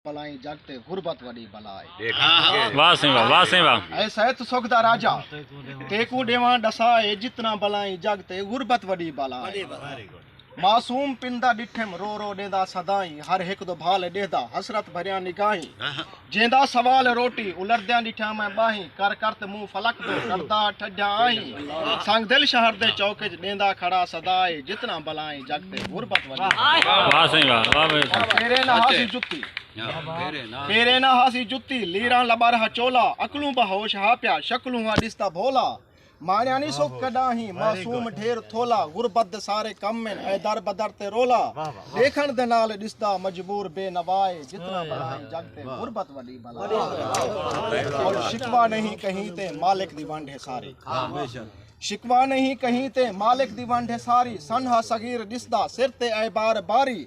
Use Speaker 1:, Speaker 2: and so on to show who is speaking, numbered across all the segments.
Speaker 1: पलाई जगते गुरबत वडी बलाई।
Speaker 2: वाह सिंह वाह, वाह सिंह वाह।
Speaker 1: ऐसा है तो सुख दा राजा तेकू देवा डसाए जितना बलाई जगते गुरबत वडी बलाई। मासूम पिंदा डिठम रो रो देदा सदाई हर एक दो भाल देदा हसरत भरिया निगाही। जेंदा सवाल रोटी उलरद्या डिठा मैं बाही कर करत मुंह फलक दो करदा ठड्डा आई। संग दिल शहर दे चौके देंदा खड़ा सदाई जितना बलाई जगते गुरबत वडी।
Speaker 2: वाह सिंह वाह, वाह भाई।
Speaker 1: फेरे ना हासी जुत्ती फेरे ना हासी जुत्ती लीरा लबारहा चोला अकलू बहोश हा प्या शक्लू हा दिसता भोला। मान्यानी सुख कडाही मासूम ढेर थोला गुरबत सारे कम में ऐ दर बदर ते रोला। देखण दे नाल दिसदा मजबूर बेनवाए जितना बलाई जगते गुरबत वडी बलाई। और शिकवा नहीं कहीं ते मालिक दी वंड है सारी। शिकवा नहीं कहीं ते मालिक दी वंड है सारी। सनहा सगीर दिसदा सिर ते ऐ बार बारी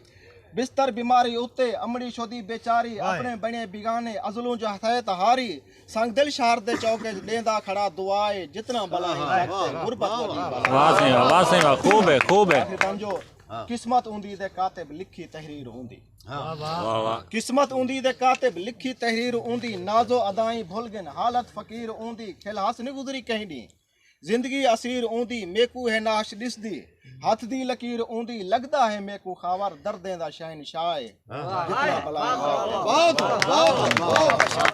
Speaker 1: बिस्तर बीमारी उत्ते अमड़ी शोदी बेचारी अपने बने बिगाने अजलू जो हथे तहारी। संग दिल शहर दे चौके देंदा खड़ा दुआए जितना बला है गुरबत वडी बलाई।
Speaker 2: वाह सिंह वाह, वाह सिंह वाह, खूब है खूब है।
Speaker 1: तंजो किस्मत उंदी दे कातिब लिखी तहरीर उंदी। किस्मत उंदी दे कातिब लिखी तहरीर उंदी नाजो अदाई भूल गन हालत फकीर उंदी खिल हस न गुजरी कहीं दी जिंदगी असीर ऊंदी मेकू है नाश दिसदी हाथ दी लकीर ऊंदी लगदा है मेकू खावर दर्दें दा शहनशाह।